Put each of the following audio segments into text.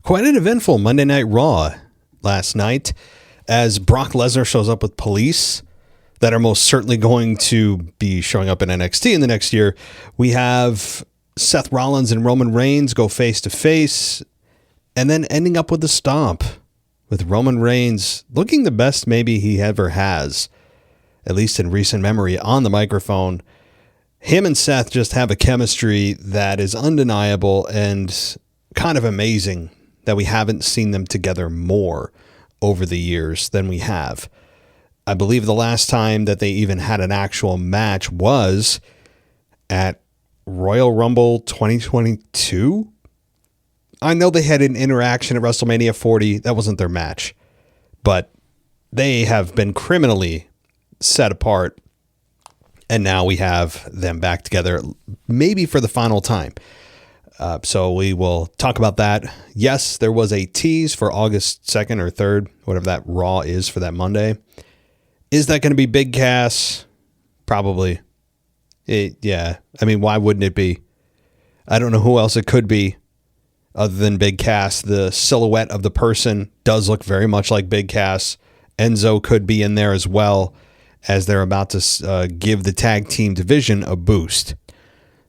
Quite an eventful Monday Night Raw last night as Brock Lesnar shows up with police that are most certainly going to be showing up in NXT in the next year. We have Seth Rollins and Roman Reigns go face to face and then ending up with the Stomp with Roman Reigns looking the best maybe he ever has, at least in recent memory, on the microphone. Him and Seth just have a chemistry that is undeniable and kind of amazing that we haven't seen them together more over the years than we have. I believe the last time that they even had an actual match was at Royal Rumble 2022. I know they had an interaction at WrestleMania 40. That wasn't their match, but they have been criminally set apart. And now we have them back together, maybe for the final time. So we will talk about that. Yes, there was a tease for August 2nd or 3rd, whatever that Raw is for that Monday. Is that going to be Big Cass? Probably. Yeah. I mean, why wouldn't it be? I don't know who else it could be other than Big Cass. The silhouette of the person does look very much like Big Cass. Enzo could be in there as well, as they're about to give the tag team division a boost.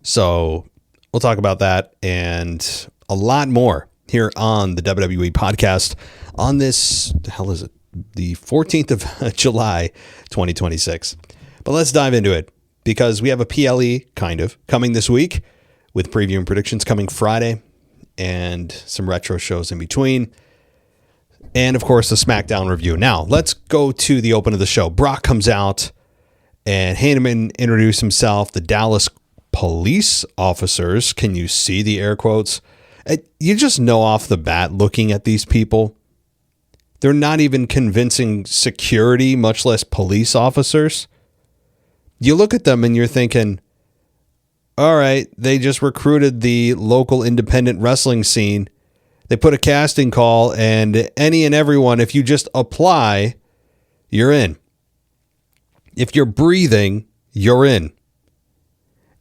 So we'll talk about that and a lot more here on the WWE podcast on this, the hell is it? The 14th of July, 2026. But let's dive into it because we have a PLE kind of coming this week with preview and predictions coming Friday and some retro shows in between. And, of course, the SmackDown review. Now, let's go to the open of the show. Brock comes out and Heyman introduced himself. The Dallas police officers, can you see the air quotes? You just know off the bat looking at these people, they're not even convincing security, much less police officers. You look at them and you're thinking, all right, they just recruited the local independent wrestling scene. They put a casting call and any and everyone, if you just apply, you're in. If you're breathing, you're in.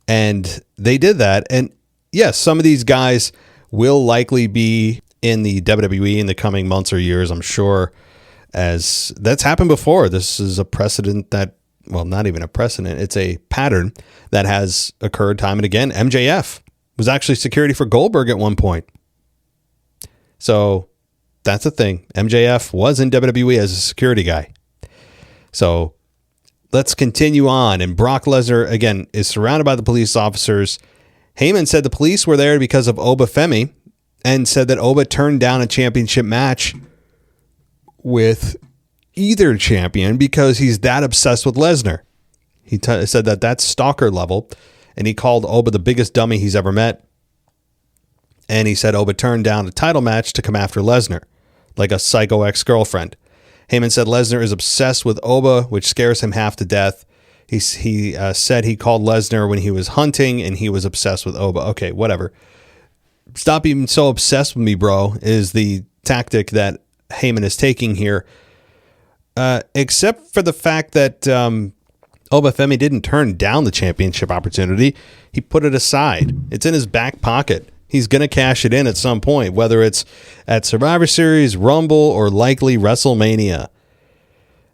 And they did that. And yes, some of these guys will likely be in the WWE in the coming months or years, I'm sure, as that's happened before. This is a precedent that, well, not even a precedent. It's a pattern that has occurred time and again. MJF was actually security for Goldberg at one point. So that's a thing. MJF was in WWE as a security guy. So let's continue on. And Brock Lesnar, again, is surrounded by the police officers. Heyman said the police were there because of Oba Femi and said that Oba turned down a championship match with either champion because he's that obsessed with Lesnar. He said that that's stalker level, and he called Oba the biggest dummy he's ever met. And he said Oba turned down a title match to come after Lesnar, like a psycho ex-girlfriend. Heyman said Lesnar is obsessed with Oba, which scares him half to death. He said he called Lesnar when he was hunting, and he was obsessed with Oba. Okay, whatever. Stop being so obsessed with me, bro, is the tactic that Heyman is taking here. Except for the fact that Oba Femi didn't turn down the championship opportunity. He put it aside. It's in his back pocket. He's going to cash it in at some point, whether it's at Survivor Series, Rumble, or likely WrestleMania.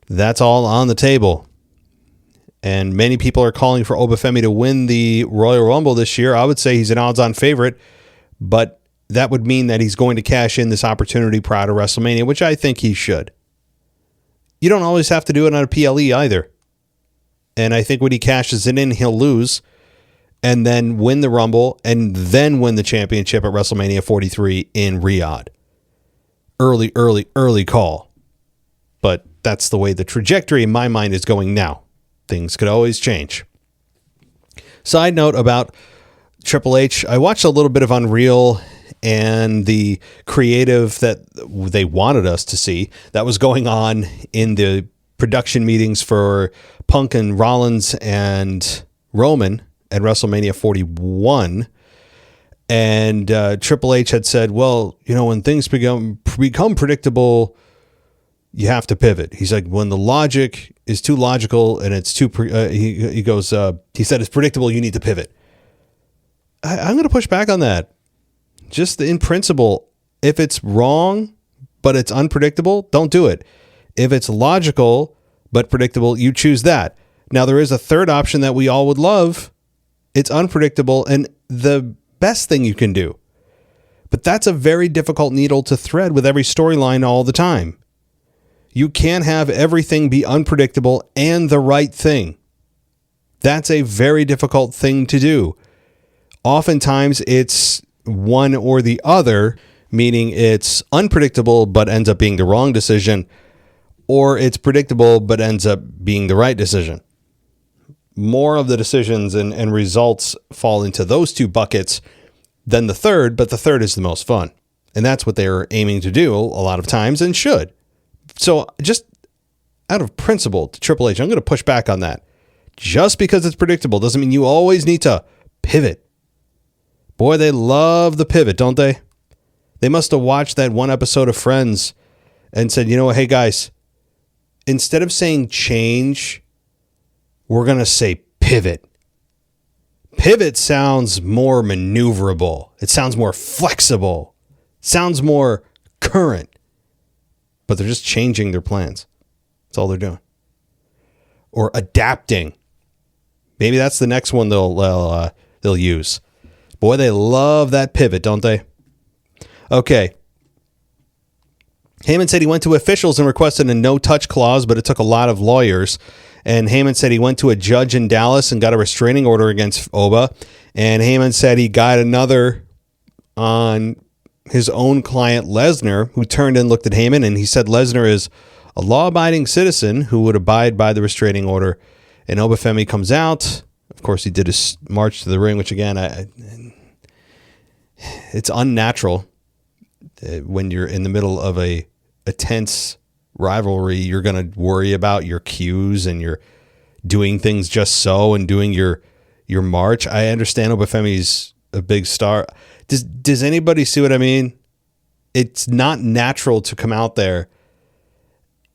That's all on the table. And many people are calling for Oba Femi to win the Royal Rumble this year. I would say he's an odds-on favorite, but that would mean that he's going to cash in this opportunity prior to WrestleMania, which I think he should. You don't always have to do it on a PLE either. And I think when he cashes it in, he'll lose and then win the Rumble and then win the championship at WrestleMania 43 in Riyadh. Early call. But that's the way the trajectory in my mind is going now. Things could always change. Side note about Triple H. I watched a little bit of Unreal and the creative that they wanted us to see that was going on in the production meetings for Punk and Rollins and Roman at WrestleMania 41. And Triple H had said, well, you know, when things become predictable, you have to pivot. He's like, when the logic is too logical and it's too, he said it's predictable, you need to pivot. I'm going to push back on that. Just in principle, If it's wrong, but it's unpredictable, don't do it. If it's logical, but predictable, you choose that. Now, there is a third option that we all would love. It's unpredictable and the best thing you can do. But that's a very difficult needle to thread with every storyline all the time. You can't have everything be unpredictable and the right thing. That's a very difficult thing to do. Oftentimes, it's one or the other, meaning it's unpredictable but ends up being the wrong decision, or it's predictable but ends up being the right decision. More of the decisions and results fall into those two buckets than the third, but the third is the most fun. And that's what they're aiming to do a lot of times and should. So just out of principle to Triple H, I'm going to push back on that. Just because it's predictable doesn't mean you always need to pivot. Boy, they love the pivot, don't they? They must have watched that one episode of Friends and said, you know what, hey guys, instead of saying change, we're going to say pivot. Pivot sounds more maneuverable. It sounds more flexible. It sounds more current. But they're just changing their plans. That's all they're doing. Or adapting. Maybe that's the next one they'll use. Boy, they love that pivot, don't they? Okay. Heyman said he went to officials and requested a no-touch clause, but it took a lot of lawyers. And Heyman said he went to a judge in Dallas and got a restraining order against Oba. And Heyman said he got another on his own client, Lesnar, who turned and looked at Heyman. And he said Lesnar is a law-abiding citizen who would abide by the restraining order. And Oba Femi comes out. Of course, he did his march to the ring, which, again, it's unnatural. When you're in the middle of a tense rivalry, you're going to worry about your cues and you're doing things just so and doing your march. I understand Oba Femi's a big star. Does anybody see what I mean? It's not natural to come out there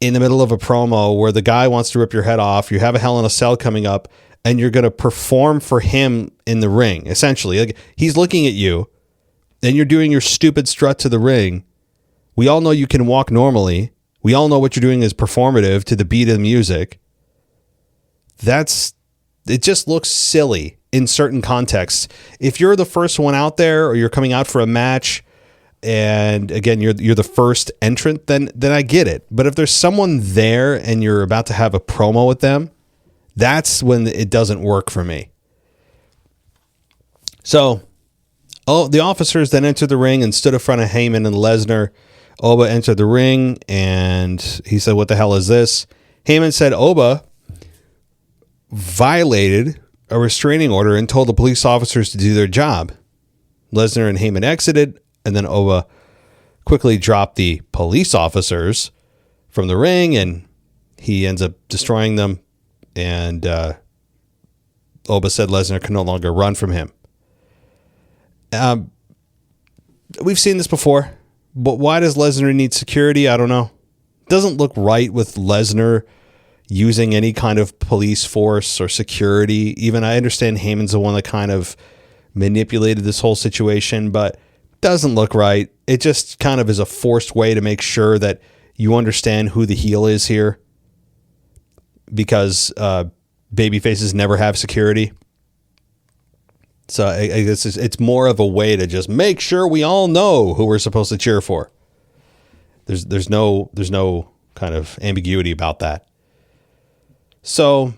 in the middle of a promo where the guy wants to rip your head off. You have a Hell in a Cell coming up and you're going to perform for him in the ring. Essentially, like, he's looking at you and you're doing your stupid strut to the ring. We all know you can walk normally. We all know what you're doing is performative to the beat of the music. It just looks silly in certain contexts. If you're the first one out there or you're coming out for a match and again, you're the first entrant, then I get it. But if there's someone there and you're about to have a promo with them, that's when it doesn't work for me. So, the officers then entered the ring and stood in front of Heyman and Lesnar. Oba entered the ring and he said, what the hell is this? Heyman said Oba violated a restraining order and told the police officers to do their job. Lesnar and Heyman exited, and then Oba quickly dropped the police officers from the ring and he ends up destroying them. And Oba said Lesnar can no longer run from him. We've seen this before. But why does Lesnar need security? I don't know. Doesn't look right with Lesnar using any kind of police force or security. Even I understand Heyman's the one that kind of manipulated this whole situation, but doesn't look right. It just kind of is a forced way to make sure that you understand who the heel is here, because babyfaces never have security. So I guess it's more of a way to just make sure we all know who we're supposed to cheer for. There's no kind of ambiguity about that. So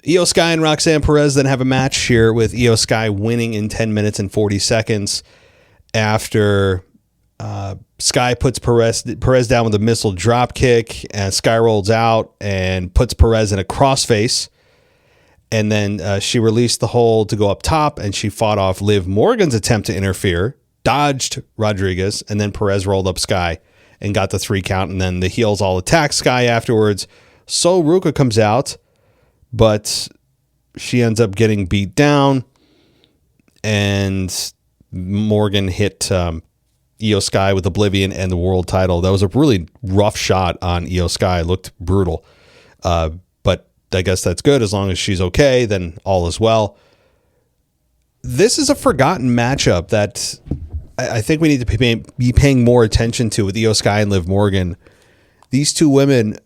Io Sky and Roxanne Perez then have a match here with Io Sky winning in 10 minutes and 40 seconds after Sky puts Perez down with a missile drop kick, and Sky rolls out and puts Perez in a crossface. And then she released the hold to go up top, and she fought off Liv Morgan's attempt to interfere, dodged Rodriguez, and then Perez rolled up Sky and got the 3 count. And then the heels all attacked Sky afterwards. So Ruka comes out, but she ends up getting beat down, and Morgan hit Io Sky with Oblivion and the world title. That was a really rough shot on Io Sky. It looked brutal. But I guess that's good. As long as she's okay, then all is well. This is a forgotten matchup that I think we need to be paying more attention to with Io Sky and Liv Morgan. These two women,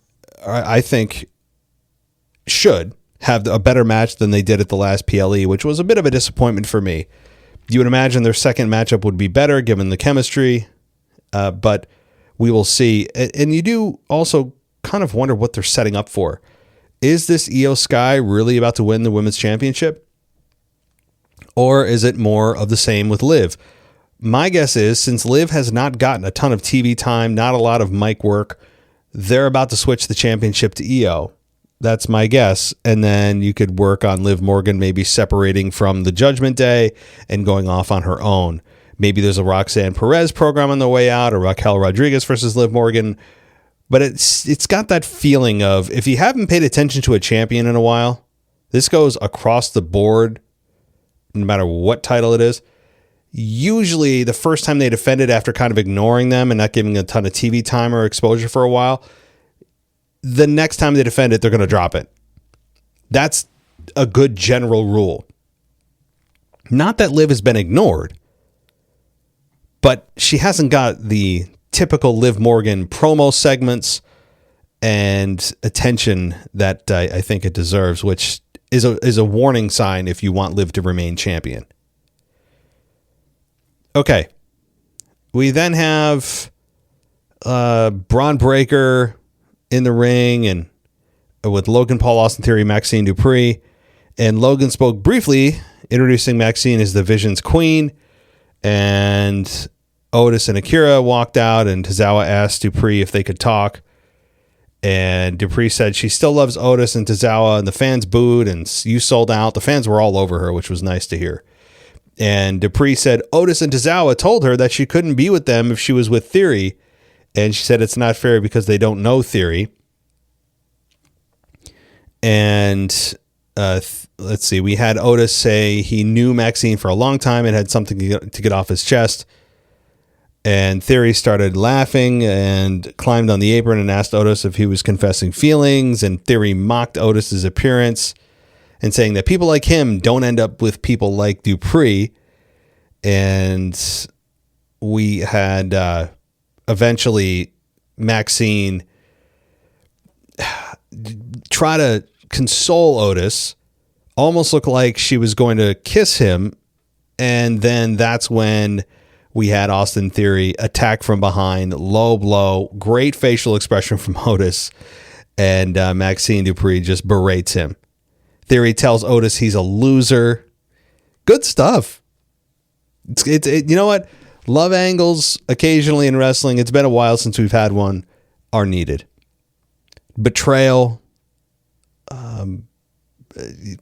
I think, should have a better match than they did at the last PLE, which was a bit of a disappointment for me. You would imagine their second matchup would be better given the chemistry, but we will see. And you do also kind of wonder what they're setting up for. Is this Io Sky really about to win the women's championship? Or is it more of the same with Liv? My guess is, since Liv has not gotten a ton of TV time, not a lot of mic work, they're about to switch the championship to Io. That's my guess. And then you could work on Liv Morgan maybe separating from the Judgment Day and going off on her own. Maybe there's a Roxanne Perez program on the way out, or Raquel Rodriguez versus Liv Morgan. But it's got that feeling of, if you haven't paid attention to a champion in a while, this goes across the board, no matter what title it is. Usually the first time they defend it after kind of ignoring them and not giving a ton of TV time or exposure for a while, the next time they defend it, they're going to drop it. That's a good general rule. Not that Liv has been ignored, but she hasn't got the typical Liv Morgan promo segments and attention that I think it deserves, which is a warning sign if you want Liv to remain champion. Okay. We then have Braun Breaker in the ring and with Logan Paul, Austin Theory, Maxxine Dupri. And Logan spoke briefly, introducing Maxxine as the Vision's queen. And Otis and Akira walked out, and Tozawa asked Dupri if they could talk. And Dupri said she still loves Otis and Tozawa, and the fans booed, and you sold out. The fans were all over her, which was nice to hear. And Dupri said Otis and Tozawa told her that she couldn't be with them if she was with Theory. And she said it's not fair because they don't know Theory. And let's see, we had Otis say he knew Maxxine for a long time and had something to get off his chest. And Theory started laughing and climbed on the apron and asked Otis if he was confessing feelings. And Theory mocked Otis's appearance and saying that people like him don't end up with people like Dupri. And we had eventually Maxxine try to console Otis, almost looked like she was going to kiss him. And then that's when we had Austin Theory attack from behind, low blow, great facial expression from Otis. And Maxxine Dupri just berates him. Theory tells Otis he's a loser. Good stuff. You know what? Love angles occasionally in wrestling, it's been a while since we've had one, are needed. Betrayal,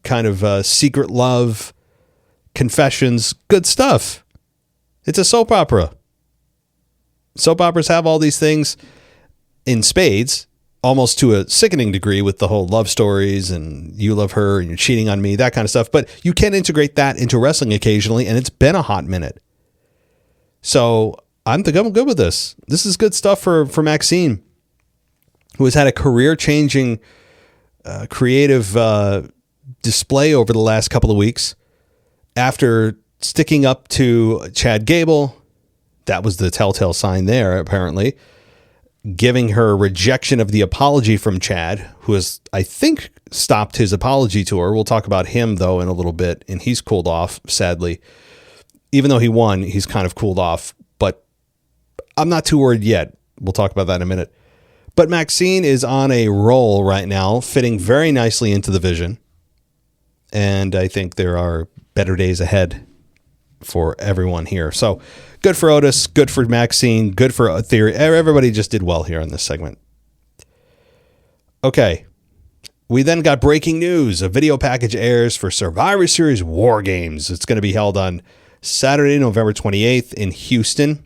kind of secret love, confessions, good stuff. It's a soap opera. Soap operas have all these things in spades, almost to a sickening degree, with the whole love stories and you love her and you're cheating on me, that kind of stuff. But you can integrate that into wrestling occasionally, and it's been a hot minute. So I'm good with this. This is good stuff for Maxxine, who has had a career-changing creative display over the last couple of weeks. After sticking up to Chad Gable, that was the telltale sign there, apparently. Giving her rejection of the apology from Chad, who has, I think, stopped his apology tour. We'll talk about him, though, in a little bit, and he's cooled off, sadly. Even though he won, he's kind of cooled off, but I'm not too worried yet. We'll talk about that in a minute. But Maxxine is on a roll right now, fitting very nicely into the Vision, and I think there are better days ahead for everyone here. So good for Otis, good for Maxxine, good for Theory. Everybody just did well here in this segment. Okay. We then got breaking news. A video package airs for Survivor Series War Games. It's going to be held on Saturday, November 28th in Houston.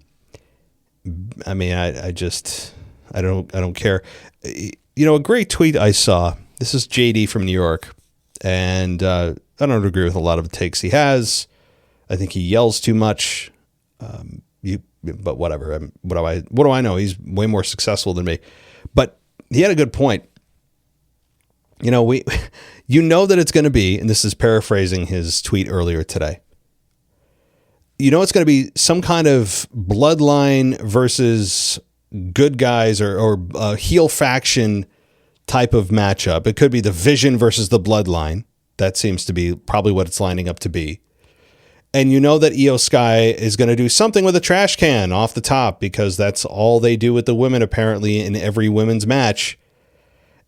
I mean, I don't care. You know, a great tweet I saw. This is JD from New York, and I don't agree with a lot of the takes he has. I think he yells too much. But whatever. What do I know? He's way more successful than me. But he had a good point. You know, you know that it's going to be, and this is paraphrasing his tweet earlier today. it's going to be some kind of bloodline versus good guys or a heel faction type of matchup. It could be the Vision versus the Bloodline. That seems to be probably what it's lining up to be. And you know that Io Sky is going to do something with a trash can off the top, because that's all they do with the women apparently in every women's match.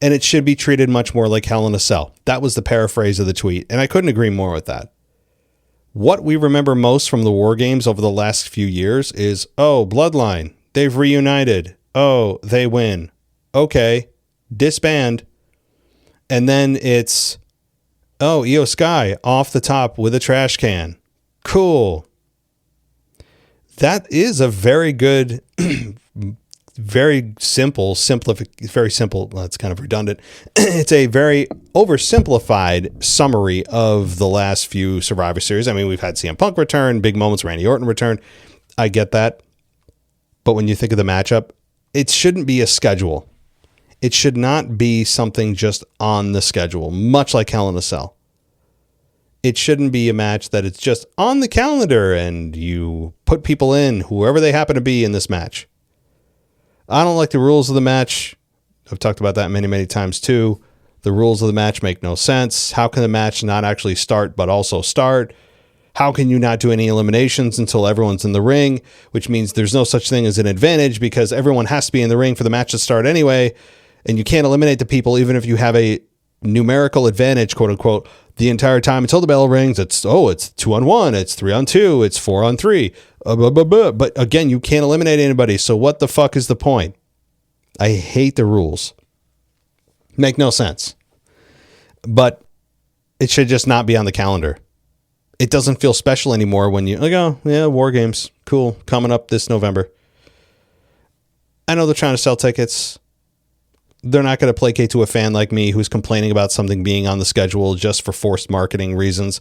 And it should be treated much more like Hell in a Cell. That was the paraphrase of the tweet, and I couldn't agree more with that. What we remember most from the War Games over the last few years is, oh, Bloodline, they've reunited. Oh, they win. Okay, disband. And then it's, oh, Io Sky off the top with a trash can. Cool. That is a very good, very simple, very simple. Well, it's kind of redundant. It's a very oversimplified summary of the last few Survivor Series. I mean, we've had CM Punk return, big moments, Randy Orton return. I get that. But when you think of the matchup, it shouldn't be a schedule. It should not be something just on the schedule, much like Hell in a Cell. It shouldn't be a match that it's just on the calendar and you put people in, whoever they happen to be in this match. I don't like the rules of the match. I've talked about that many, many times too. The rules of the match make no sense. How can the match not actually start but also start? How can you not do any eliminations until everyone's in the ring, which means there's no such thing as an advantage because everyone has to be in the ring for the match to start anyway, and you can't eliminate the people even if you have a numerical advantage, quote unquote, the entire time until the bell rings. It's 2-on-1, it's 3-on-2, it's 4-on-3. But again, you can't eliminate anybody. So what the fuck is the point? I hate the rules. Make no sense. But it should just not be on the calendar. It doesn't feel special anymore when you like, oh yeah, War Games, cool, coming up this November. I know they're trying to sell tickets. They're not going to placate to a fan like me who's complaining about something being on the schedule just for forced marketing reasons.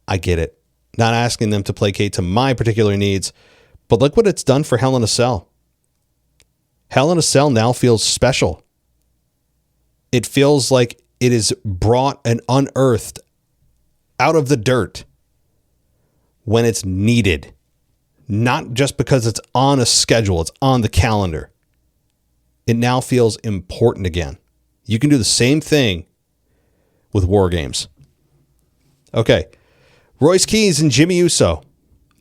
I get it. Not asking them to placate to my particular needs, but look what it's done for Hell in a Cell. Hell in a Cell now feels special. It feels like it is brought and unearthed out of the dirt when it's needed. Not just because it's on a schedule, it's on the calendar. It now feels important again. You can do the same thing with War Games. Okay. Royce Keys and Jimmy Uso.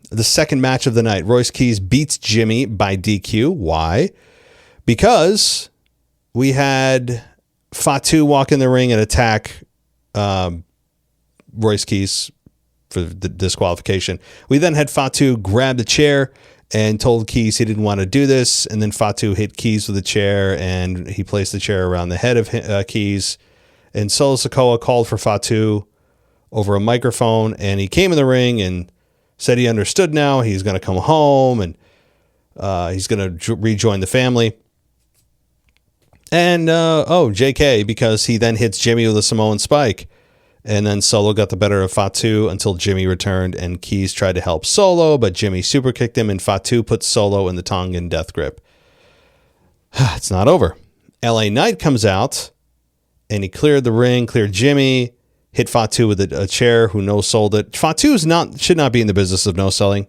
The second match of the night. Royce Keys beats Jimmy by DQ. Why? Because we had Fatu walk in the ring and attack Royce Keys for the disqualification. We then had Fatu grab the chair and told Keys he didn't want to do this. And then Fatu hit Keys with a chair and he placed the chair around the head of Keys. And Solo Sikoa called for Fatu over a microphone and he came in the ring and said he understood now. He's going to come home and he's going to rejoin the family. And, JK, because he then hits Jimmy with a Samoan spike. And then Solo got the better of Fatu until Jimmy returned and Keys tried to help Solo, but Jimmy super kicked him and Fatu put Solo in the Tongan death grip. It's not over. LA Knight comes out and he cleared the ring, cleared Jimmy, hit Fatu with a chair who no-sold it. Fatu should not be in the business of no-selling.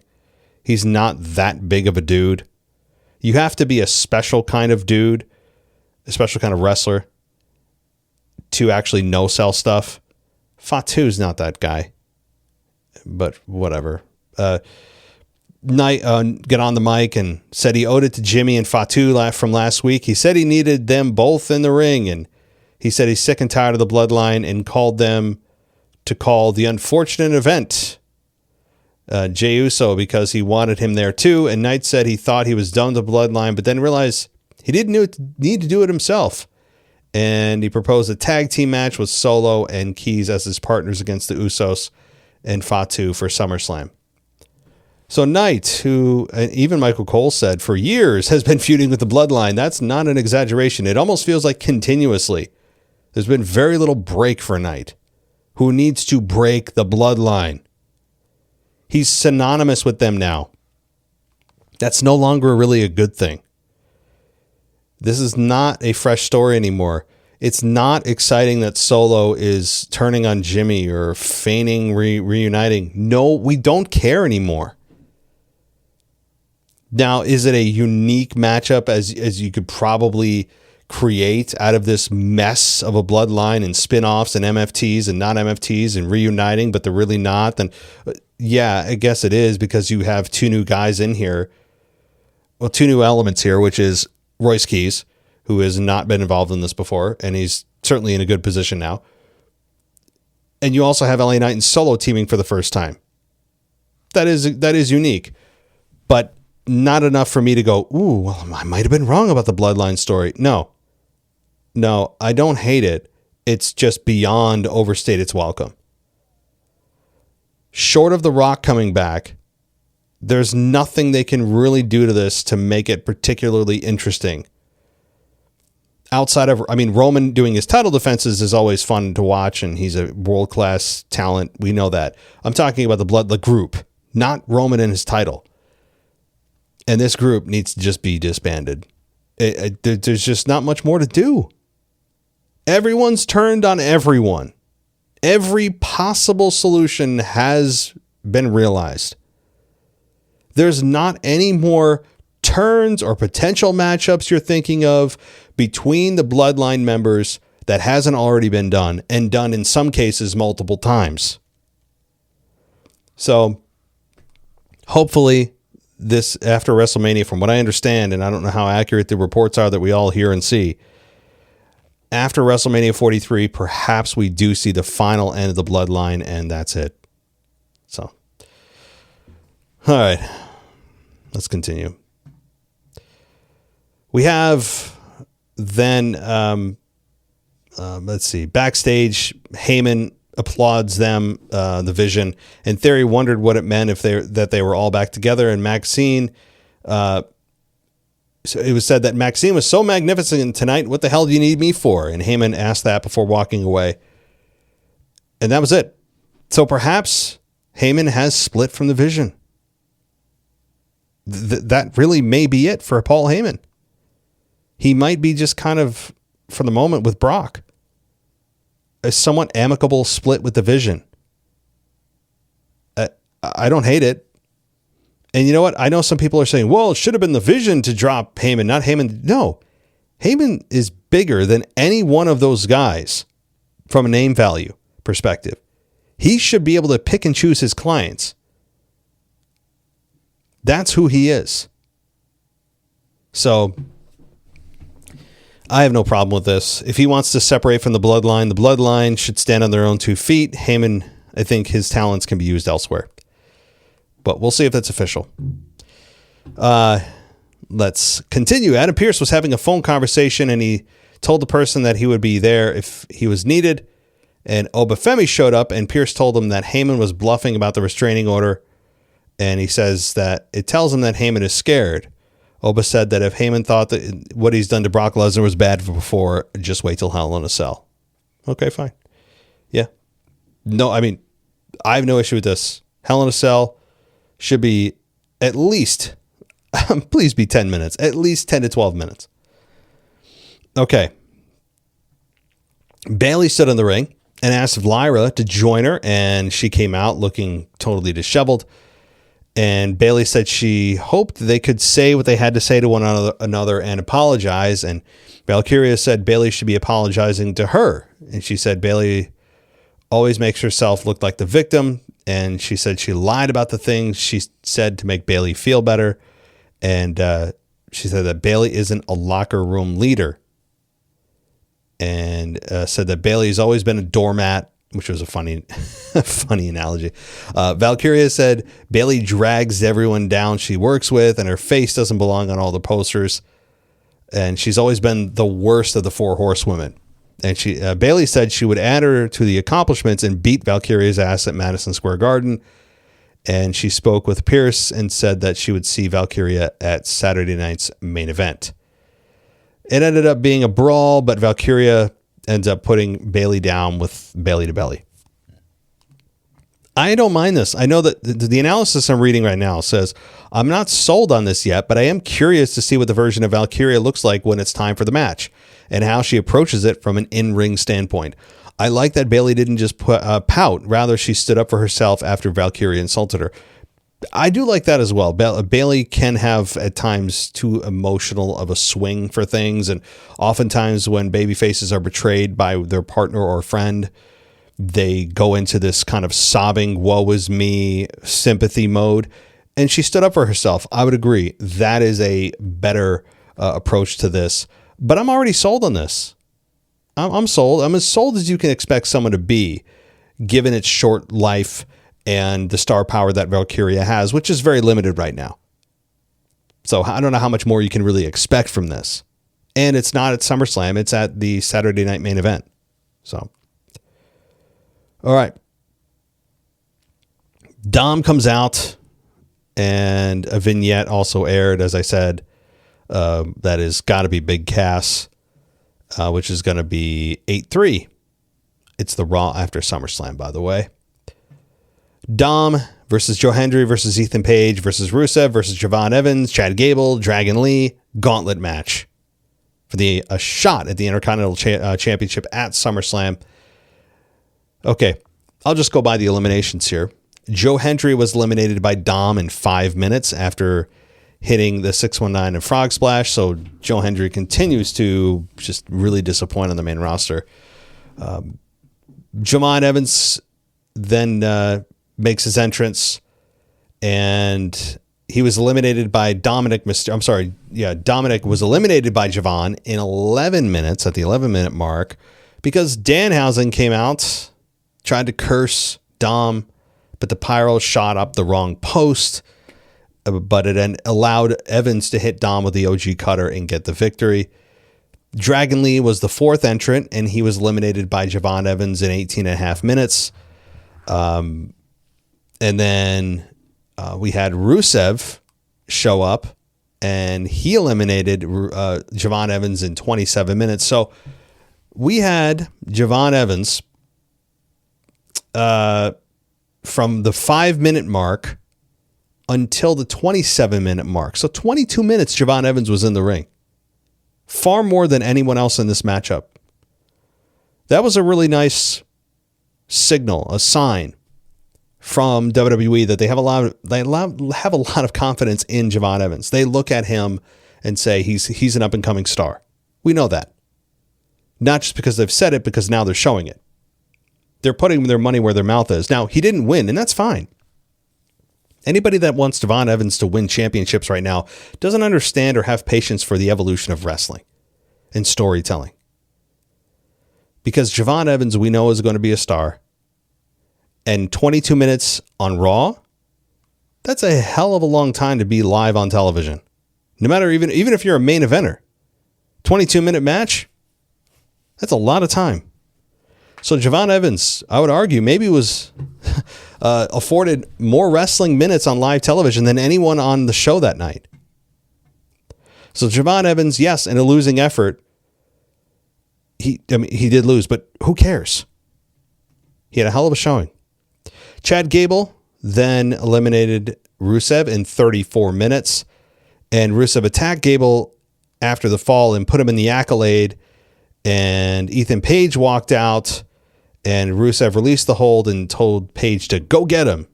He's not that big of a dude. You have to be a special kind of dude, a special kind of wrestler to actually no-sell stuff. Fatu's not that guy, but whatever. Knight got on the mic and said he owed it to Jimmy and Fatu from last week. He said he needed them both in the ring, and he said he's sick and tired of the bloodline and called them to call the unfortunate event Jey Uso because he wanted him there too. And Knight said he thought he was done with the bloodline, but then realized he didn't need to do it himself. And he proposed a tag team match with Solo and Keys as his partners against the Usos and Fatu for SummerSlam. So Knight, who even Michael Cole said for years has been feuding with the bloodline, that's not an exaggeration. It almost feels like continuously. There's been very little break for Knight, who needs to break the bloodline. He's synonymous with them now. That's no longer really a good thing. This is not a fresh story anymore. It's not exciting that Solo is turning on Jimmy or feigning reuniting. No, we don't care anymore. Now, is it a unique matchup as you could probably create out of this mess of a bloodline and spin-offs and MFTs and non-MFTs and reuniting, but they're really not? Then yeah, I guess it is, because you have two new guys in here. Well, two new elements here, which is Royce Keys, who has not been involved in this before, and he's certainly in a good position now. And you also have LA Knight and Solo teaming for the first time. That is unique, but not enough for me to go, ooh, well, I might have been wrong about the bloodline story. No, I don't hate it. It's just beyond overstayed its welcome. Short of The Rock coming back, there's nothing they can really do to this to make it particularly interesting. Outside of, Roman doing his title defenses is always fun to watch, and he's a world-class talent. We know that. I'm talking about the group, not Roman and his title. And this group needs to just be disbanded. There's just not much more to do. Everyone's turned on everyone. Every possible solution has been realized. There's not any more turns or potential matchups you're thinking of between the bloodline members that hasn't already been done, and done in some cases multiple times. So hopefully this, after WrestleMania, from what I understand, and I don't know how accurate the reports are that we all hear and see, after WrestleMania 43, perhaps we do see the final end of the bloodline, and that's it. So, all right, let's continue. We have then, let's see, backstage, Heyman applauds them, the Vision, and Theory wondered what it meant if they were all back together. And Maxxine, so it was said that Maxxine was so magnificent tonight. What the hell do you need me for? And Heyman asked that before walking away. And that was it. So perhaps Heyman has split from the Vision. That really may be it for Paul Heyman. He might be just kind of, for the moment, with Brock. A somewhat amicable split with the Vision. I don't hate it. And you know what? I know some people are saying, well, it should have been the Vision to drop Heyman, not Heyman. No. Heyman is bigger than any one of those guys from a name value perspective. He should be able to pick and choose his clients. That's who he is. So I have no problem with this. If he wants to separate from the bloodline should stand on their own 2 feet. Heyman, I think his talents can be used elsewhere. But we'll see if that's official. Let's continue. Adam Pearce was having a phone conversation, and he told the person that he would be there if he was needed. And Oba Femi showed up, and Pearce told him that Heyman was bluffing about the restraining order. And he says that it tells him that Heyman is scared. Oba said that if Heyman thought that what he's done to Brock Lesnar was bad before, just wait till Hell in a Cell. Okay, fine. Yeah. No, I have no issue with this. Hell in a Cell should be at least, please be 10 minutes, at least 10 to 12 minutes. Okay. Bayley stood in the ring and asked Lyra to join her, and she came out looking totally disheveled. And Bayley said she hoped they could say what they had to say to one another and apologize. And Valkyria said Bayley should be apologizing to her. And she said Bayley always makes herself look like the victim. And she said she lied about the things she said to make Bayley feel better. And she said that Bayley isn't a locker room leader. And said that Bayley's always been a doormat, which was a funny analogy. Valkyria said Bayley drags everyone down she works with, and her face doesn't belong on all the posters. And she's always been the worst of the 4 horsewomen. And Bayley said she would add her to the accomplishments and beat Valkyria's ass at Madison Square Garden. And she spoke with Pearce and said that she would see Valkyria at Saturday night's main event. It ended up being a brawl, but Valkyria ends up putting Bayley down with belly to belly. I don't mind this. I know that the analysis I'm reading right now says I'm not sold on this yet, but I am curious to see what the version of Valkyria looks like when it's time for the match and how she approaches it from an in-ring standpoint. I like that Bayley didn't just pout. Rather, she stood up for herself after Valkyria insulted her. I do like that as well. Bayley can have at times too emotional of a swing for things. And oftentimes when baby faces are betrayed by their partner or friend, they go into this kind of sobbing, woe is me, sympathy mode. And she stood up for herself. I would agree. That is a better approach to this. But I'm already sold on this. I'm sold. I'm as sold as you can expect someone to be, given its short life and the star power that Valkyria has, which is very limited right now. So I don't know how much more you can really expect from this. And it's not at SummerSlam. It's at the Saturday night main event. So, all right. Dom comes out, and a vignette also aired, as I said. That is got to be Big Cass, which is going to be 8-3. It's the Raw after SummerSlam, by the way. Dom versus Joe Hendry versus Ethan Page versus Rusev versus Javon Evans, Chad Gable, Dragon Lee, Gauntlet match for a shot at the Intercontinental Championship at SummerSlam. Okay, I'll just go by the eliminations here. Joe Hendry was eliminated by Dom in 5 minutes after hitting the 619 and Frog Splash. So Joe Hendry continues to just really disappoint on the main roster. Javon Evans then makes his entrance, and he was eliminated by Dominic was eliminated by Javon in 11 minutes at the 11-minute mark because Danhausen came out, tried to curse Dom, but the pyro shot up the wrong post, but it then allowed Evans to hit Dom with the OG cutter and get the victory. Dragon Lee was the fourth entrant, and he was eliminated by Javon Evans in 18 and a half minutes. And then we had Rusev show up, and he eliminated Javon Evans in 27 minutes. So we had Javon Evans from the 5-minute mark until the 27-minute mark. So 22 minutes Javon Evans was in the ring. Far more than anyone else in this matchup. That was a really nice signal, a sign from WWE that they have a lot of confidence in Javon Evans. They look at him and say he's an up-and-coming star. We know that. Not just because they've said it, because now they're showing it. They're putting their money where their mouth is. Now, he didn't win, and that's fine. Anybody that wants Javon Evans to win championships right now doesn't understand or have patience for the evolution of wrestling and storytelling. Because Javon Evans, we know, is going to be a star. And 22 minutes on Raw, that's a hell of a long time to be live on television. No matter, even if you're a main eventer. 22-minute match, that's a lot of time. So Javon Evans, I would argue, maybe was afforded more wrestling minutes on live television than anyone on the show that night. So Javon Evans, yes, in a losing effort, he did lose, but who cares? He had a hell of a showing. Chad Gable then eliminated Rusev in 34 minutes, and Rusev attacked Gable after the fall and put him in the accolade, and Ethan Page walked out, and Rusev released the hold and told Page to go get him.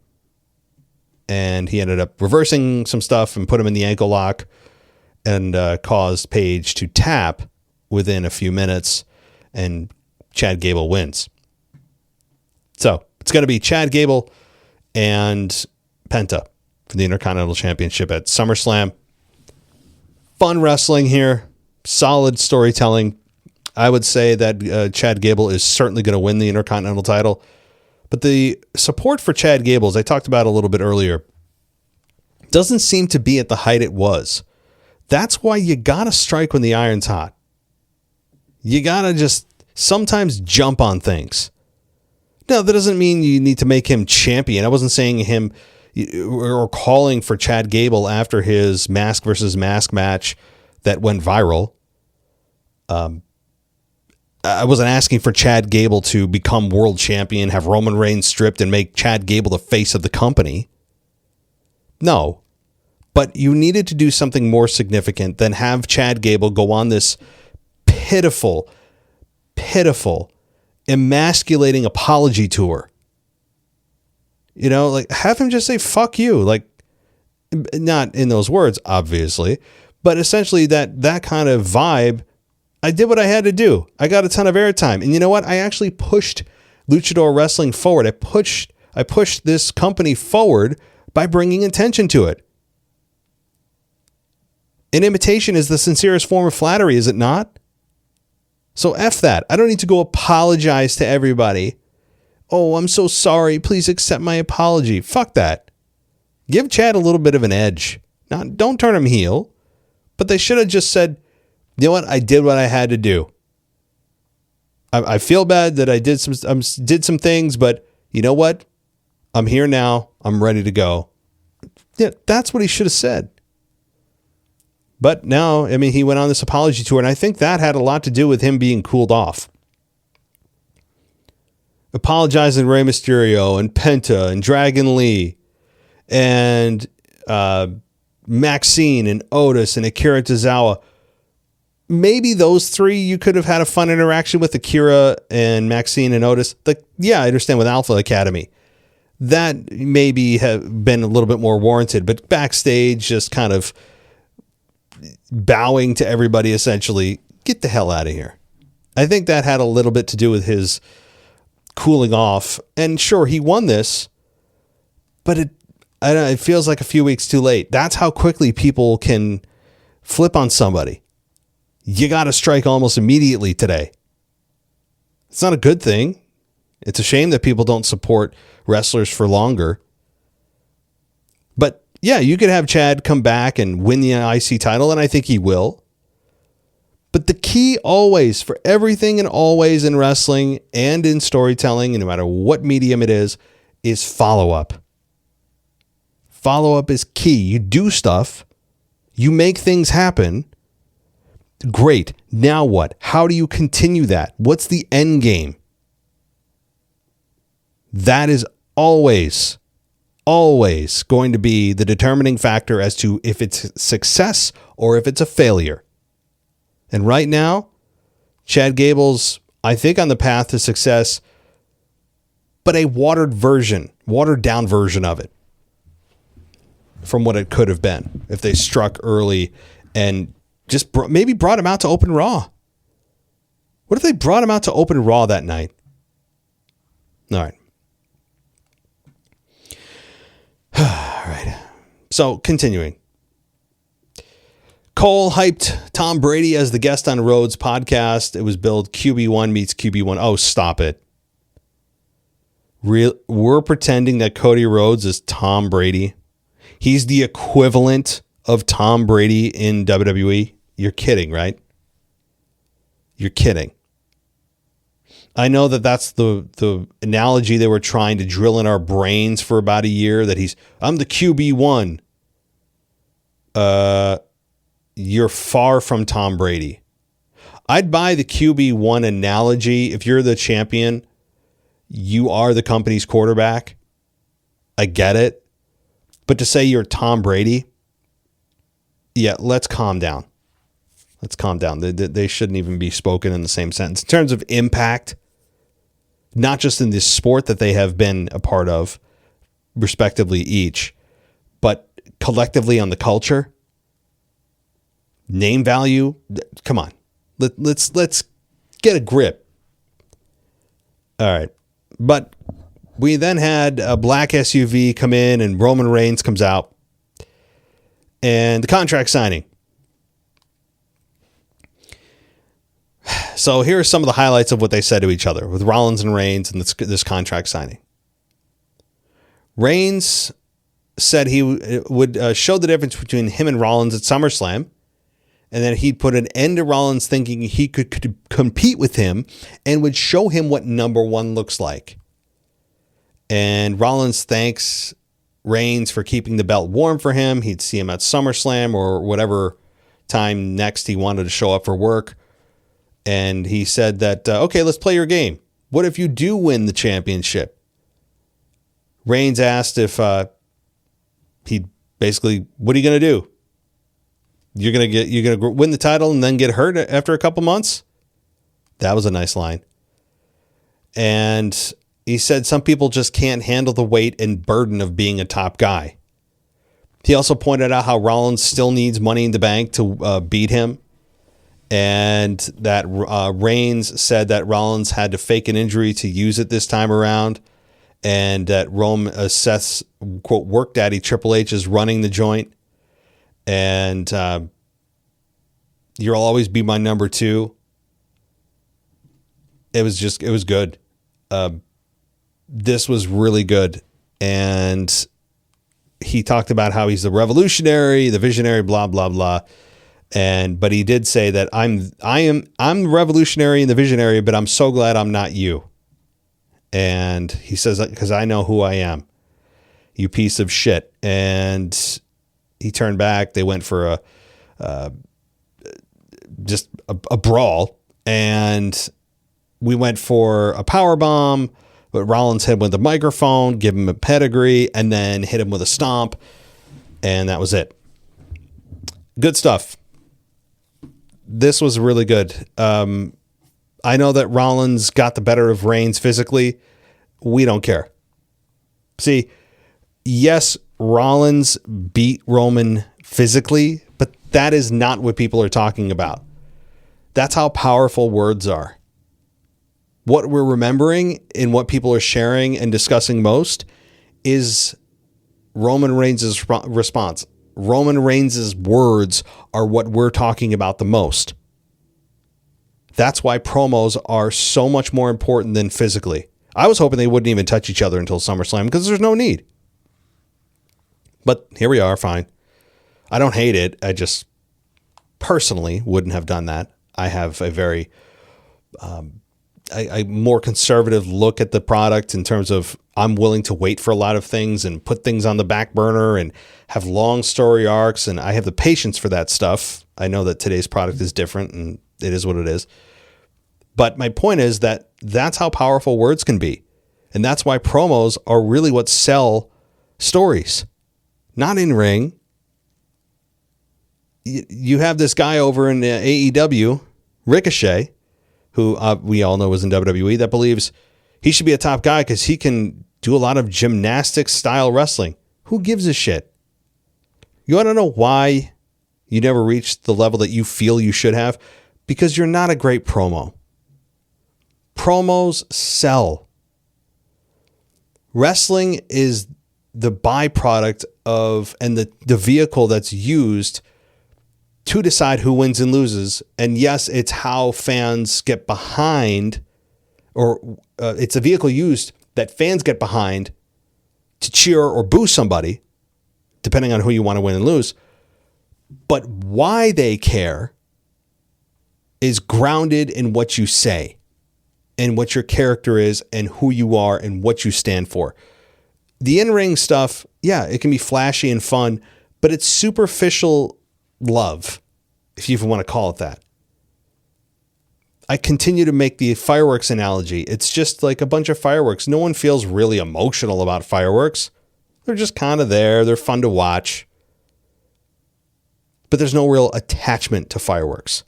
And he ended up reversing some stuff and put him in the ankle lock and caused Page to tap within a few minutes, and Chad Gable wins. So it's going to be Chad Gable and Penta for the Intercontinental Championship at SummerSlam. Fun wrestling here. Solid storytelling. I would say that Chad Gable is certainly going to win the Intercontinental title. But the support for Chad Gable, as I talked about a little bit earlier, doesn't seem to be at the height it was. That's why you got to strike when the iron's hot. You got to just sometimes jump on things. No, that doesn't mean you need to make him champion. I wasn't saying him or calling for Chad Gable after his mask versus mask match that went viral. I wasn't asking for Chad Gable to become world champion, have Roman Reigns stripped, and make Chad Gable the face of the company. No. But you needed to do something more significant than have Chad Gable go on this pitiful, emasculating apology tour. You know, like, have him just say, fuck you. Like, Not in those words, obviously, but essentially that kind of vibe. I did what I had to do. I got a ton of airtime. And you know what? I actually pushed Luchador Wrestling forward. I pushed this company forward by bringing attention to it. An imitation is the sincerest form of flattery, is it not? So F that. I don't need to go apologize to everybody. Oh, I'm so sorry. Please accept my apology. Fuck that. Give Chad a little bit of an edge. Don't turn him heel. But they should have just said, you know what? I did what I had to do. I feel bad that I did some things, but you know what? I'm here now. I'm ready to go. Yeah, that's what he should have said. But now, I mean, he went on this apology tour, and I think that had a lot to do with him being cooled off. Apologizing to Rey Mysterio and Penta and Dragon Lee and Maxxine and Otis and Akira Tozawa. Maybe those three you could have had a fun interaction with, Akira and Maxxine and Otis. Yeah, I understand with Alpha Academy. That maybe have been a little bit more warranted, but backstage just kind of bowing to everybody essentially, get the hell out of here. I think that had a little bit to do with his cooling off. And sure, he won this, but it feels like a few weeks too late. That's how quickly people can flip on somebody. You got to strike almost immediately today. It's not a good thing. It's a shame that people don't support wrestlers for longer. But yeah, you could have Chad come back and win the IC title, and I think he will. But the key always, for everything and always in wrestling and in storytelling, and no matter what medium it is follow-up. Follow-up is key. You do stuff. You make things happen. Great. Now what? How do you continue that? What's the end game? That is always going to be the determining factor as to if it's success or if it's a failure. And right now, Chad Gable's, I think, on the path to success, but a watered down version of it from what it could have been if they struck early and just maybe brought him out to open Raw. What if they brought him out to open Raw that night? All right. All right. So continuing. Cole hyped Tom Brady as the guest on Rhodes podcast. It was billed QB1 meets QB1. Oh, stop it. We're pretending that Cody Rhodes is Tom Brady. He's the equivalent of Tom Brady in WWE. You're kidding, right? You're kidding. I know that that's the analogy they were trying to drill in our brains for about a year, that I'm the QB1. You're far from Tom Brady. I'd buy the QB1 analogy. If you're the champion, you are the company's quarterback. I get it. But to say you're Tom Brady, yeah, let's calm down. Let's calm down. They shouldn't even be spoken in the same sentence. In terms of impact, not just in this sport that they have been a part of, respectively each, but collectively on the culture, name value. Come on, let's get a grip. All right, but we then had a black SUV come in, and Roman Reigns comes out, and the contract signing. So here are some of the highlights of what they said to each other with Rollins and Reigns and this contract signing. Reigns said he would show the difference between him and Rollins at SummerSlam, and that he'd put an end to Rollins thinking he could compete with him and would show him what number one looks like. And Rollins thanks Reigns for keeping the belt warm for him. He'd see him at SummerSlam or whatever time next he wanted to show up for work. And he said that, okay, let's play your game. What if you do win the championship? Reigns asked if he basically, what are you going to do? You're going to win the title and then get hurt after a couple months? That was a nice line. And he said some people just can't handle the weight and burden of being a top guy. He also pointed out how Rollins still needs Money in the Bank to beat him. And that Reigns said that Rollins had to fake an injury to use it this time around. And that Seth's, quote, work daddy, Triple H, is running the joint. And you'll always be my number two. It was good. This was really good. And he talked about how he's the revolutionary, the visionary, blah, blah, blah. But he did say that I'm the revolutionary and the visionary, but I'm so glad I'm not you. And he says, because I know who I am, you piece of shit. And he turned back. They went for a brawl, and we went for a power bomb, but Rollins hit him with a microphone, give him a pedigree, and then hit him with a stomp. And that was it. Good stuff. This was really good. I know that Rollins got the better of Reigns physically. We don't care. See, yes, Rollins beat Roman physically, but that is not what people are talking about. That's how powerful words are. What we're remembering and what people are sharing and discussing most is Roman Reigns' response. Roman Reigns' words are what we're talking about the most. That's why promos are so much more important than physically. I was hoping they wouldn't even touch each other until SummerSlam because there's no need. But here we are, fine. I don't hate it. I just personally wouldn't have done that. I have a very a more conservative look at the product in terms of I'm willing to wait for a lot of things and put things on the back burner and have long story arcs, and I have the patience for that stuff. I know that today's product is different and it is what it is. But my point is that that's how powerful words can be. And that's why promos are really what sell stories. Not in ring. You have this guy over in AEW, Ricochet, who we all know was in WWE, that believes he should be a top guy because he can do a lot of gymnastics style wrestling. Who gives a shit? You want to know why you never reached the level that you feel you should have? Because you're not a great promo. Promos sell. Wrestling is the byproduct of, and the vehicle that's used to decide who wins and loses. And yes, it's how fans get behind, or it's a vehicle used that fans get behind to cheer or boo somebody, depending on who you want to win and lose. But why they care is grounded in what you say and what your character is and who you are and what you stand for. The in-ring stuff, yeah, it can be flashy and fun, but it's superficial love, if you even want to call it that. I continue to make the fireworks analogy. It's just like a bunch of fireworks. No one feels really emotional about fireworks. They're just kind of there. They're fun to watch. But there's no real attachment to fireworks.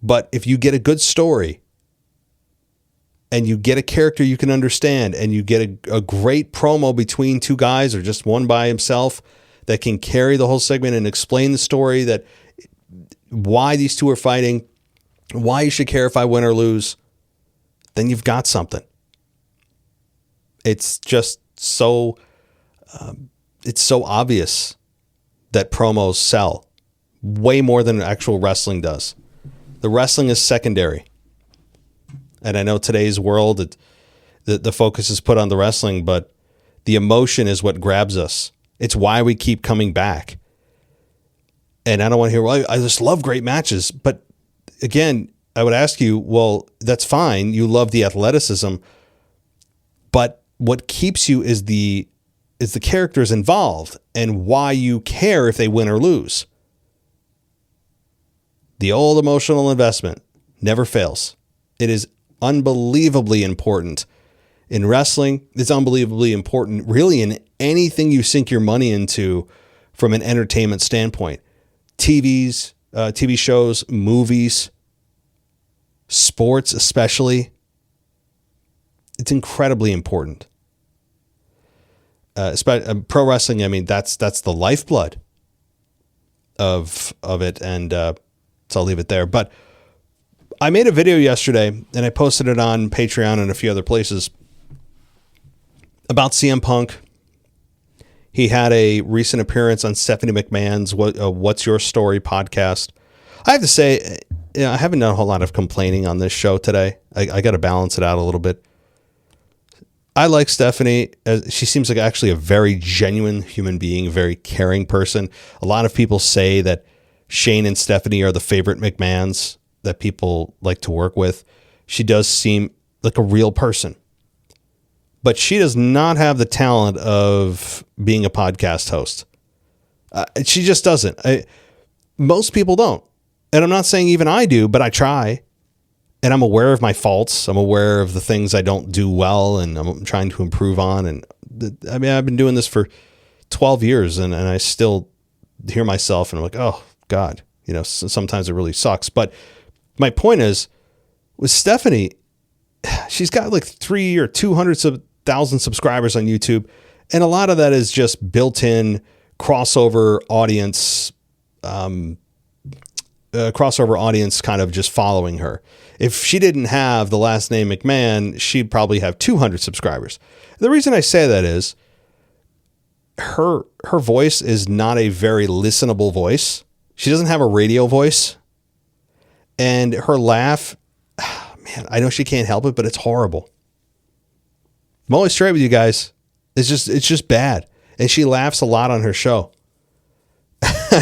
But if you get a good story and you get a character you can understand and you get a great promo between two guys or just one by himself that can carry the whole segment and explain the story, that why these two are fighting, why you should care if I win or lose, then you've got something. It's just so it's so obvious that promos sell way more than actual wrestling does. The wrestling is secondary. And I know today's world, the focus is put on the wrestling, but the emotion is what grabs us. It's why we keep coming back. And I don't want to hear, well, I just love great matches. But again, I would ask you, well, that's fine. You love the athleticism. But what keeps you is the characters involved and why you care if they win or lose. The old emotional investment never fails. It is unbelievably important in wrestling. It's unbelievably important really in anything you sink your money into from an entertainment standpoint. TV shows, movies, sports especially. It's incredibly important. pro wrestling. I mean, that's the lifeblood of it. And so I'll leave it there. But I made a video yesterday and I posted it on Patreon and a few other places about CM Punk. He had a recent appearance on Stephanie McMahon's What's Your Story podcast. I have to say, I haven't done a whole lot of complaining on this show today. I got to balance it out a little bit. I like Stephanie. She seems like actually a very genuine human being, a very caring person. A lot of people say that Shane and Stephanie are the favorite McMahons that people like to work with. She does seem like a real person. But she does not have the talent of being a podcast host. She just doesn't. Most people don't. And I'm not saying even I do, but I try. And I'm aware of my faults. I'm aware of the things I don't do well and I'm trying to improve on. And I mean, I've been doing this for 12 years and I still hear myself and I'm like, oh, God, you know, sometimes it really sucks. But my point is, with Stephanie, she's got like 300 or 200,000 subscribers on YouTube. And a lot of that is just built-in crossover audience kind of just following her. If she didn't have the last name McMahon, she'd probably have 200 subscribers. The reason I say that is her voice is not a very listenable voice. She doesn't have a radio voice. And her laugh, man, I know she can't help it, but it's horrible. I'm always straight with you guys. It's just bad. And she laughs a lot on her show.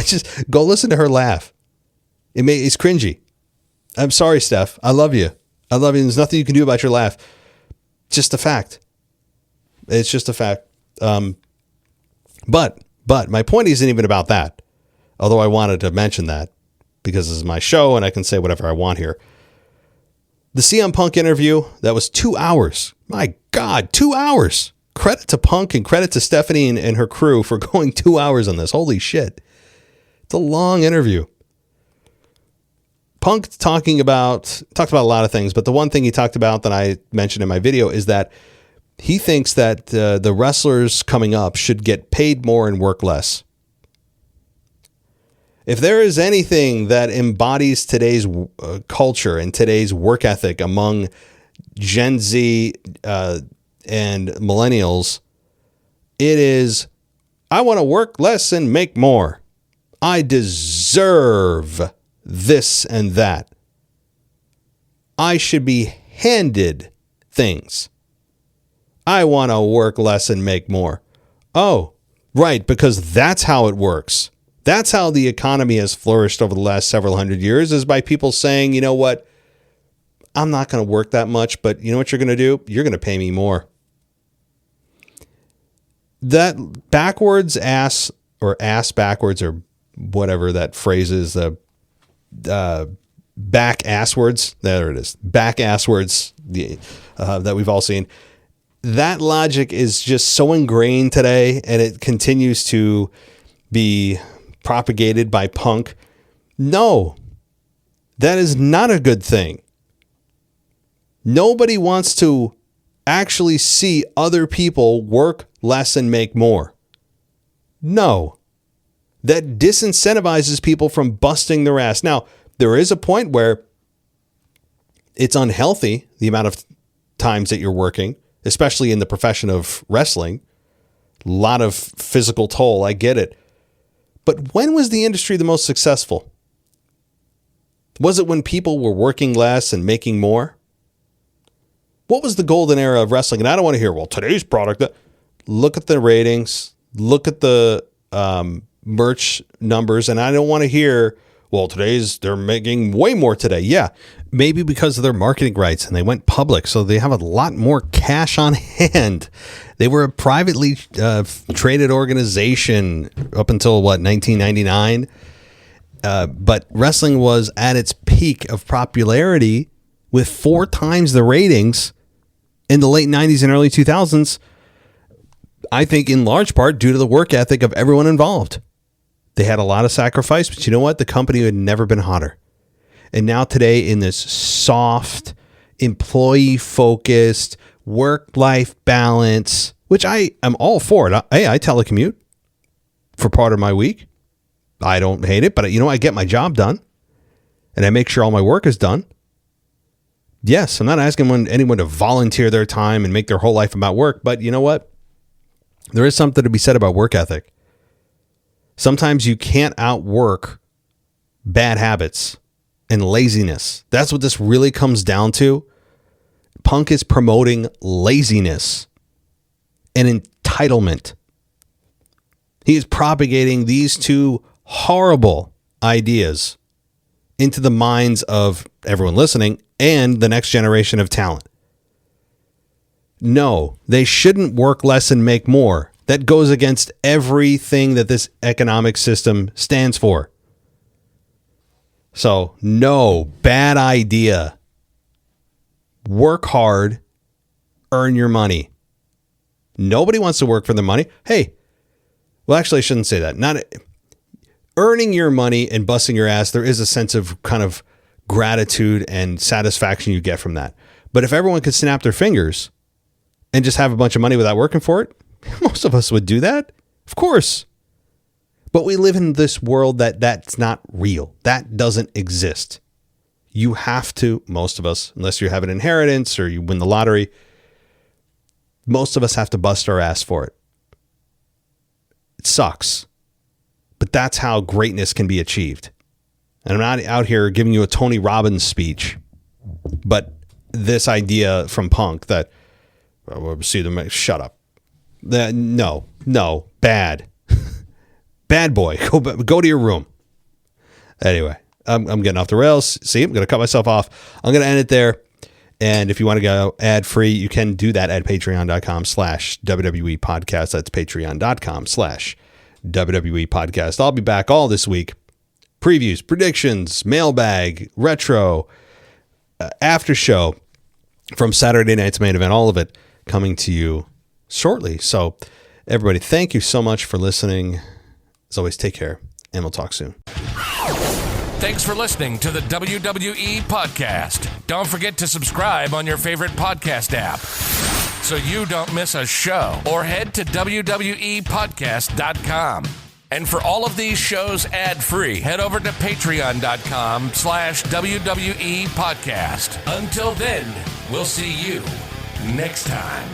Just go listen to her laugh. It's cringy. I'm sorry, Steph. I love you. I love you. There's nothing you can do about your laugh. Just a fact. It's just a fact. But my point isn't even about that. Although I wanted to mention that because this is my show and I can say whatever I want here. The CM Punk interview, that was 2 hours. My God, 2 hours. Credit to Punk and credit to Stephanie and her crew for going 2 hours on this. Holy shit. It's a long interview. Punk talked about a lot of things, but the one thing he talked about that I mentioned in my video is that he thinks that the wrestlers coming up should get paid more and work less. If there is anything that embodies today's culture and today's work ethic among Gen Z and millennials, it is, I want to work less and make more. I deserve this and that. I should be handed things. I want to work less and make more. Oh, right, because that's how it works. That's how the economy has flourished over the last several hundred years, is by people saying, you know what, I'm not going to work that much, but you know what you're going to do? You're going to pay me more. That backwards ass backwards or whatever that phrase is, back asswards. There it is. Back asswards that we've all seen. That logic is just so ingrained today, and it continues to be propagated by Punk. No, that is not a good thing. Nobody wants to actually see other people work less and make more. No. That disincentivizes people from busting their ass. Now, there is a point where it's unhealthy, the amount of times that you're working, especially in the profession of wrestling. A lot of physical toll, I get it. But when was the industry the most successful? Was it when people were working less and making more? What was the golden era of wrestling? And I don't want to hear, well, today's product. Look at the ratings. Look at the merch numbers. And I don't want to hear, well, they're making way more today. Yeah, maybe because of their marketing rights and they went public. So they have a lot more cash on hand. They were a privately traded organization up until, 1999? But wrestling was at its peak of popularity with 4 times the ratings in the late 90s and early 2000s, I think in large part due to the work ethic of everyone involved. They had a lot of sacrifice, but you know what? The company had never been hotter. And now today, in this soft, employee-focused, work-life balance, which I am all for it. Hey, I telecommute for part of my week. I don't hate it, but I get my job done and I make sure all my work is done. Yes, I'm not asking anyone to volunteer their time and make their whole life about work, but you know what? There is something to be said about work ethic. Sometimes you can't outwork bad habits and laziness. That's what this really comes down to. Punk is promoting laziness and entitlement. He is propagating these two horrible ideas into the minds of everyone listening and the next generation of talent. No, they shouldn't work less and make more. That goes against everything that this economic system stands for. So, no, bad idea. Work hard, earn your money. Nobody wants to work for the money. Hey, well, actually, I shouldn't say that. Not earning your money and busting your ass. There is a sense of kind of gratitude and satisfaction you get from that. But if everyone could snap their fingers and just have a bunch of money without working for it, most of us would do that. Of course. But we live in this world that's not real. That doesn't exist. You have to, most of us, unless you have an inheritance or you win the lottery, most of us have to bust our ass for it. It sucks. But that's how greatness can be achieved. And I'm not out here giving you a Tony Robbins speech, but this idea from Punk that, see them, shut up. No, bad. Bad boy. Go to your room. Anyway, I'm getting off the rails. See, I'm going to cut myself off. I'm going to end it there. And if you want to go ad free, you can do that at patreon.com/WWE podcast. That's patreon.com/WWE podcast. I'll be back all this week. Previews, predictions, mailbag, retro, after show from Saturday night's main event, all of it coming to you shortly. So everybody, thank you so much for listening. As always, take care and we'll talk soon. Thanks for listening to the WWE podcast. Don't forget to subscribe on your favorite podcast app so you don't miss a show, or head to WWEpodcast.com. And for all of these shows ad-free, head over to patreon.com/WWE podcast. Until then, we'll see you next time.